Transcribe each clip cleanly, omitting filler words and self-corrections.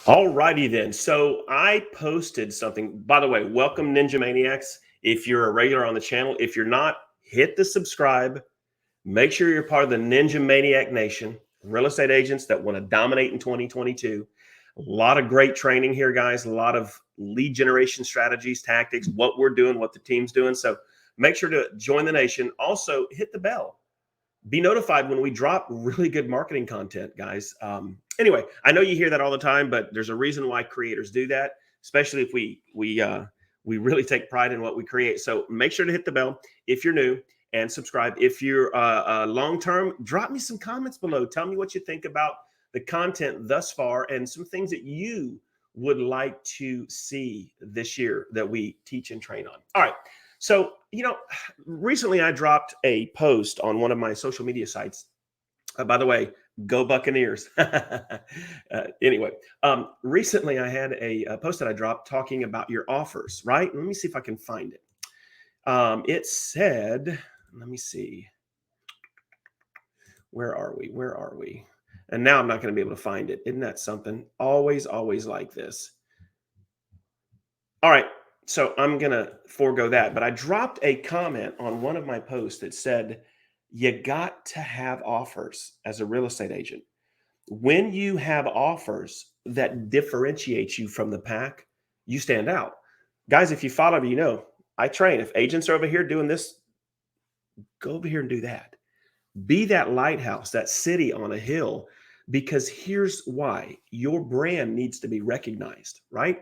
All righty then. So I posted something. By the way, welcome Ninja Maniacs. If you're a regular on the channel, if you're not, hit the subscribe. Make sure you're part of the Ninja Maniac Nation, real estate agents that want to dominate in 2022. A lot of great training here, guys. A lot of lead generation strategies, tactics, what we're doing, what the team's doing. So make sure to join the nation. Also, hit the bell, be notified when we drop really good marketing content, guys. Anyway, I know you hear that all the time, but there's a reason why creators do that, especially if we really take pride in what we create. So make sure to hit the bell if you're new and subscribe. If you're long term, drop me some comments below. Tell me what you think about the content thus far and some things that you would like to see this year that we teach and train on. All right. So, recently I dropped a post on one of my social media sites. By the way, go Buccaneers. Anyway, recently I had a post that I dropped talking about your offers, right? Let me see if I can find it. It said, let me see. Where are we? Where are we? And now I'm not going to be able to find it. Isn't that something? Always, always like this. All right. So I'm going to forego that. But I dropped a comment on one of my posts that said, you got to have offers as a real estate agent. When you have offers that differentiate you from the pack, you stand out. Guys, if you follow me, I train. If agents are over here doing this, go over here and do that. Be that lighthouse, that city on a hill, because here's why. Your brand needs to be recognized, right?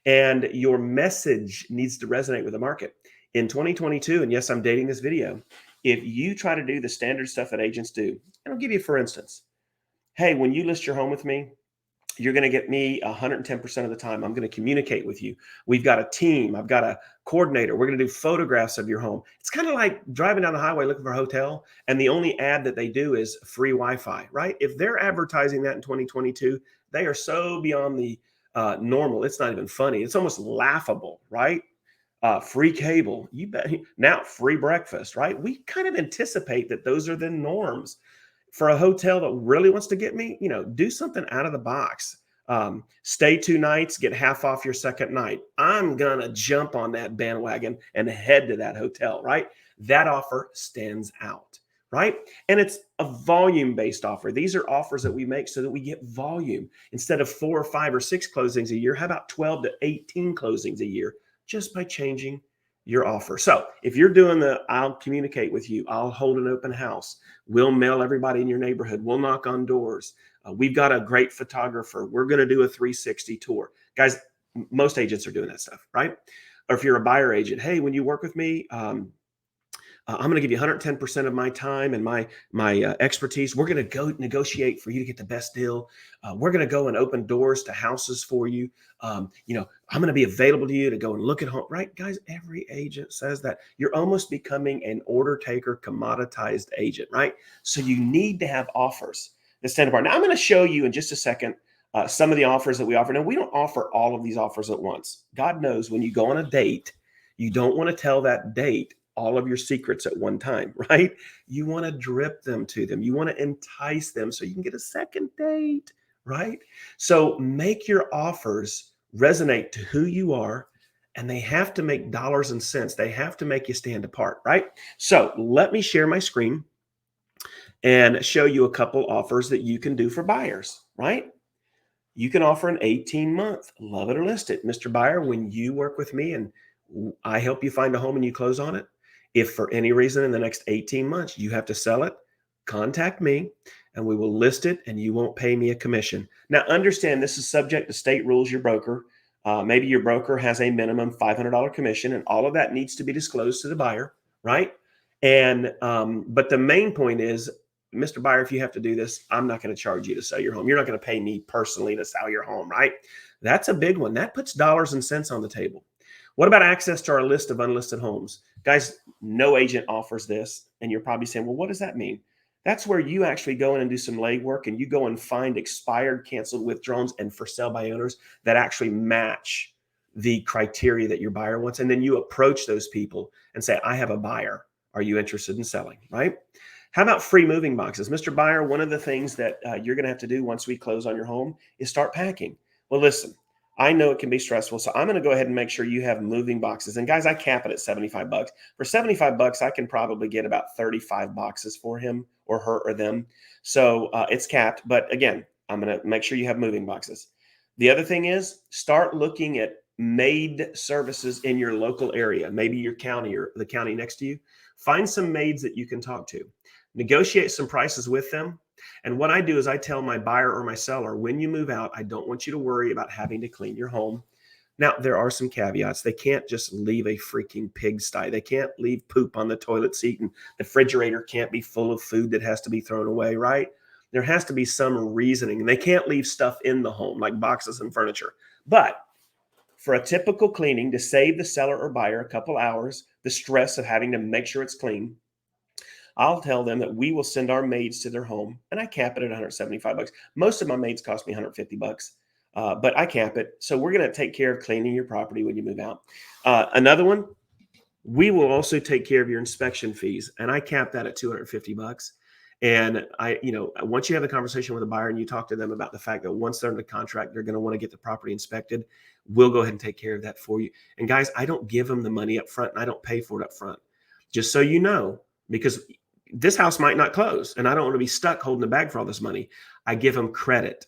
And your message needs to resonate with the market. In 2022, and yes, I'm dating this video, if you try to do the standard stuff that agents do, and I'll give you for instance, hey, when you list your home with me, you're going to get me 110% of the time. I'm going to communicate with you. We've got a team. I've got a coordinator. We're going to do photographs of your home. It's kind of like driving down the highway looking for a hotel, and the only ad that they do is free Wi-Fi, right? If they're advertising that in 2022, they are so beyond the normal. It's not even funny. It's almost laughable, right? Free cable, you bet. Now free breakfast, right? We kind of anticipate that those are the norms. For a hotel that really wants to get me, do something out of the box. Stay 2 nights, get half off your second night. I'm going to jump on that bandwagon and head to that hotel, right? That offer stands out, right? And it's a volume-based offer. These are offers that we make so that we get volume. Instead of 4 or 5 or 6 closings a year, how about 12 to 18 closings a year just by changing your offer? So if you're doing I'll communicate with you, I'll hold an open house, we'll mail everybody in your neighborhood, we'll knock on doors. We've got a great photographer. We're going to do a 360 tour. Guys, most agents are doing that stuff, right? Or if you're a buyer agent, hey, when you work with me, I'm going to give you 110% of my time and my expertise. We're going to go negotiate for you to get the best deal. We're going to go and open doors to houses for you. I'm going to be available to you to go and look at home. Right, guys? Every agent says that. You're almost becoming an order taker, commoditized agent, right? So you need to have offers that stand apart. Now, I'm going to show you in just a second some of the offers that we offer. Now, we don't offer all of these offers at once. God knows when you go on a date, you don't want to tell that date all of your secrets at one time, right? You want to drip them to them. You want to entice them so you can get a second date, right? So make your offers resonate to who you are, and they have to make dollars and cents. They have to make you stand apart, right? So let me share my screen and show you a couple offers that you can do for buyers, right? You can offer an 18-month, love it or list it. Mr. Buyer, when you work with me and I help you find a home and you close on it, if for any reason in the next 18 months you have to sell it, contact me and we will list it and you won't pay me a commission. Now, understand this is subject to state rules, your broker. Maybe your broker has a minimum $500 commission, and all of that needs to be disclosed to the buyer, right? And but the main point is, Mr. Buyer, if you have to do this, I'm not going to charge you to sell your home. You're not going to pay me personally to sell your home, right? That's a big one. That puts dollars and cents on the table. What about access to our list of unlisted homes? Guys, no agent offers this. And you're probably saying, well, what does that mean? That's where you actually go in and do some legwork and you go and find expired, canceled, withdrawals, and for sale by owners that actually match the criteria that your buyer wants. And then you approach those people and say, I have a buyer. Are you interested in selling, right? How about free moving boxes? Mr. Buyer, one of the things that you're going to have to do once we close on your home is start packing. Well, listen, I know it can be stressful, so I'm going to go ahead and make sure you have moving boxes. And guys, I cap it at 75 bucks. For 75 bucks, I can probably get about 35 boxes for him or her or them. So it's capped. But again, I'm going to make sure you have moving boxes. The other thing is start looking at maid services in your local area, maybe your county or the county next to you. Find some maids that you can talk to. Negotiate some prices with them. And what I do is I tell my buyer or my seller, when you move out, I don't want you to worry about having to clean your home. Now, there are some caveats. They can't just leave a freaking pigsty. They can't leave poop on the toilet seat, and the refrigerator can't be full of food that has to be thrown away, right? There has to be some reasoning. And they can't leave stuff in the home like boxes and furniture. But for a typical cleaning, to save the seller or buyer a couple hours, the stress of having to make sure it's clean, I'll tell them that we will send our maids to their home, and I cap it at 175 bucks. Most of my maids cost me 150 bucks, but I cap it. So we're going to take care of cleaning your property when you move out. Another one, we will also take care of your inspection fees, and I cap that at 250 bucks. And once you have a conversation with a buyer and you talk to them about the fact that once they're under contract, they're going to want to get the property inspected, we'll go ahead and take care of that for you. And guys, I don't give them the money up front, and I don't pay for it up front. Just so you know, because this house might not close and I don't want to be stuck holding the bag for all this money. I give them credit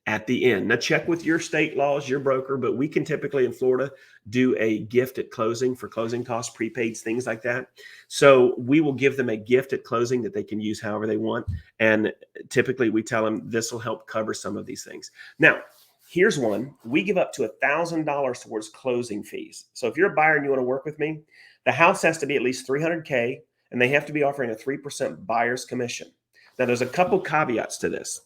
at the end. Now check with your state laws, your broker, but we can typically in Florida do a gift at closing for closing costs, prepaids, things like that. So we will give them a gift at closing that they can use however they want. And typically we tell them this will help cover some of these things. Now, here's one. We give up to $1,000 towards closing fees. So if you're a buyer and you want to work with me, the house has to be at least $300K. And they have to be offering a 3% buyer's commission. Now, there's a couple caveats to this.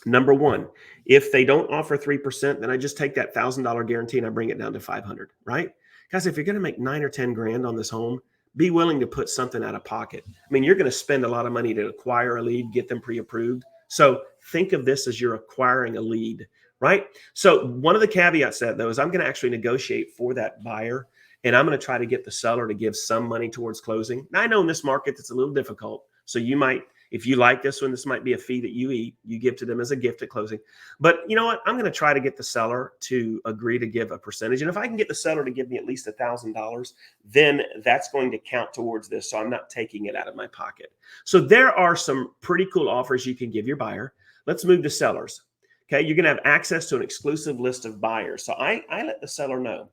Number one, if they don't offer 3%, then I just take that $1,000 guarantee and I bring it down to 500, right? Guys, if you're going to make 9 or 10 grand on this home, be willing to put something out of pocket. I mean, you're going to spend a lot of money to acquire a lead, get them pre-approved. So think of this as you're acquiring a lead, right? So one of the caveats to that, though, is I'm going to actually negotiate for that buyer. And I'm going to try to get the seller to give some money towards closing. Now, I know in this market, it's a little difficult. So you might, if you like this one, this might be a fee that you give to them as a gift at closing. But you know what? I'm going to try to get the seller to agree to give a percentage. And if I can get the seller to give me at least $1,000, then that's going to count towards this. So I'm not taking it out of my pocket. So there are some pretty cool offers you can give your buyer. Let's move to sellers. Okay. You're going to have access to an exclusive list of buyers. So I let the seller know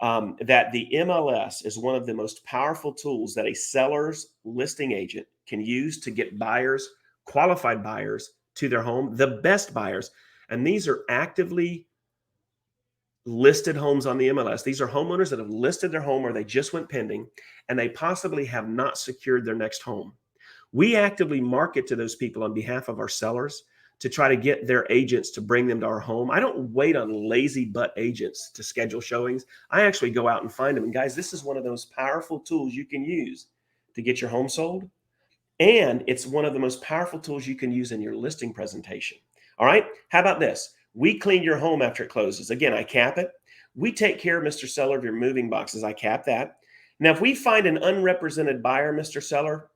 that the MLS is one of the most powerful tools that a seller's listing agent can use to get buyers, qualified buyers to their home, the best buyers. And these are actively listed homes on the MLS. These are homeowners that have listed their home or they just went pending and they possibly have not secured their next home. We actively market to those people on behalf of our sellers to try to get their agents to bring them to our home. I don't wait on lazy butt agents to schedule showings. I actually go out and find them. And guys, this is one of those powerful tools you can use to get your home sold. And it's one of the most powerful tools you can use in your listing presentation. All right. How about this? We clean your home after it closes. Again, I cap it. We take care of Mr. Seller of your moving boxes. I cap that. Now, if we find an unrepresented buyer, Mr. Seller,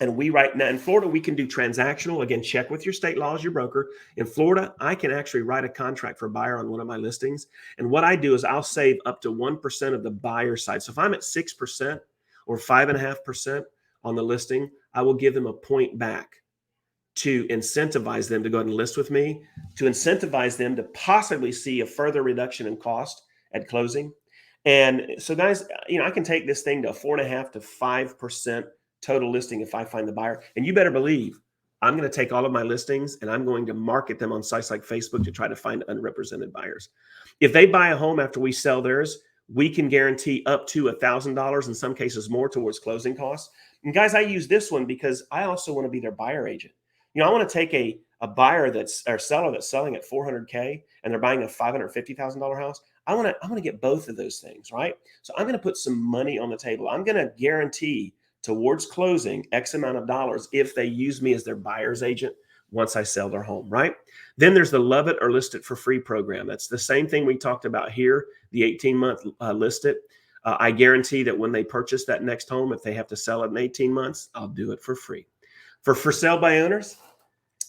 and we right now in Florida, we can do transactional. Again, check with your state laws, your broker. In Florida, I can actually write a contract for a buyer on one of my listings. And what I do is I'll save up to 1% of the buyer side. So if I'm at 6% or 5.5% on the listing, I will give them a point back to incentivize them to go ahead and list with me, to incentivize them to possibly see a further reduction in cost at closing. And so guys, I can take this thing to 4.5 to 5% total listing if I find the buyer. And you better believe I'm going to take all of my listings and I'm going to market them on sites like Facebook to try to find unrepresented buyers. If they buy a home after we sell theirs, we can guarantee up to $1,000, in some cases more, towards closing costs. And guys, I use this one because I also want to be their buyer agent. I want to take a buyer or seller that's selling at $400K and they're buying a $550,000 house. I want to get both of those things, right? So I'm going to put some money on the table. I'm going to guarantee towards closing X amount of dollars if they use me as their buyer's agent once I sell their home, right? Then there's the Love It or List It for Free program. That's the same thing we talked about here, the 18-month List It. I guarantee that when they purchase that next home, if they have to sell it in 18 months, I'll do it for free. For sale by owners,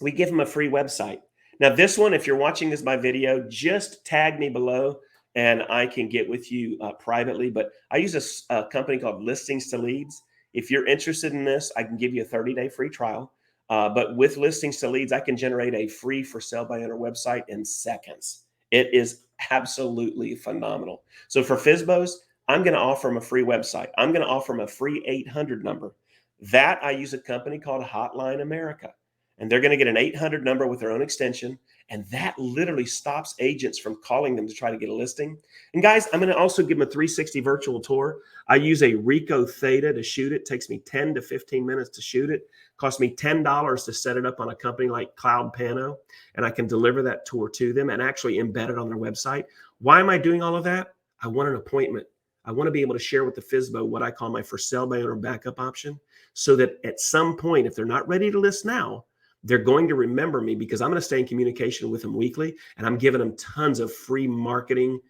we give them a free website. Now, this one, if you're watching this by video, just tag me below and I can get with you privately. But I use a company called Listings to Leads. If you're interested in this, I can give you a 30-day free trial. But with Listings to Leads, I can generate a free for sale by owner website in seconds. It is absolutely phenomenal. So for FSBOs, I'm going to offer them a free website. I'm going to offer them a free 800 number. That I use a company called Hotline America. And they're going to get an 800 number with their own extension. And that literally stops agents from calling them to try to get a listing. And guys, I'm going to also give them a 360 virtual tour. I use a Rico Theta to shoot it. It takes me 10 to 15 minutes to shoot it. Cost me $10 to set it up on a company like Cloud Pano. And I can deliver that tour to them and actually embed it on their website. Why am I doing all of that? I want an appointment. I want to be able to share with the FSBO what I call my for sale by owner backup option, so that at some point, if they're not ready to list now, they're going to remember me, because I'm going to stay in communication with them weekly, and I'm giving them tons of free marketing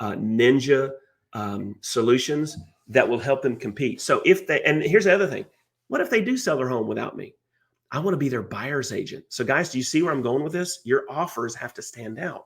ninja solutions that will help them compete. So if they, and here's the other thing, what if they do sell their home without me? I want to be their buyer's agent. So guys, do you see where I'm going with this? Your offers have to stand out.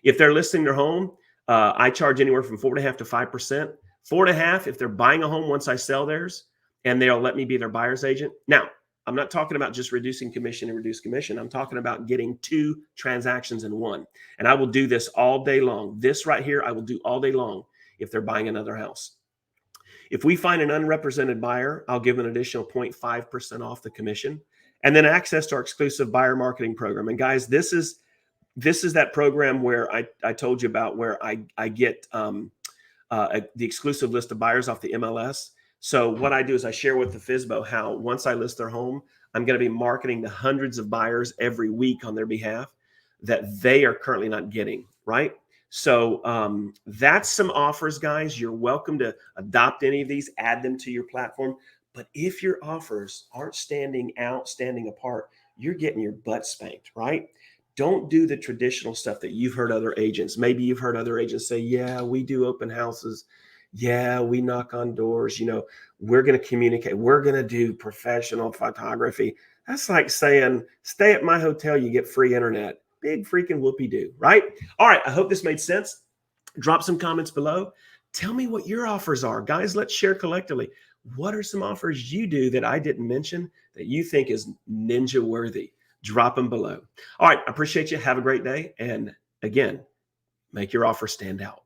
If they're listing their home, I charge anywhere from 4.5% to 5%. 4.5% if they're buying a home once I sell theirs, and they'll let me be their buyer's agent. Now, I'm not talking about just reducing commission and reduce commission. I'm talking about getting 2 transactions in one. And I will do this all day long. This right here, I will do all day long if they're buying another house. If we find an unrepresented buyer, I'll give an additional 0.5% off the commission, and then access to our exclusive buyer marketing program. And guys, this is that program where I told you about, where I get the exclusive list of buyers off the MLS. So what I do is I share with the FSBO how once I list their home, I'm going to be marketing to hundreds of buyers every week on their behalf that they are currently not getting, right? So that's some offers, guys. You're welcome to adopt any of these, add them to your platform. But if your offers aren't standing out, standing apart, you're getting your butt spanked, right? Don't do the traditional stuff that you've heard other agents. Maybe you've heard other agents say, yeah, we do open houses. Yeah, we knock on doors. We're going to communicate. We're going to do professional photography. That's like saying, stay at my hotel, you get free internet. Big freaking whoopee-doo, right? All right, I hope this made sense. Drop some comments below. Tell me what your offers are. Guys, let's share collectively. What are some offers you do that I didn't mention that you think is ninja worthy? Drop them below. All right, I appreciate you. Have a great day. And again, make your offer stand out.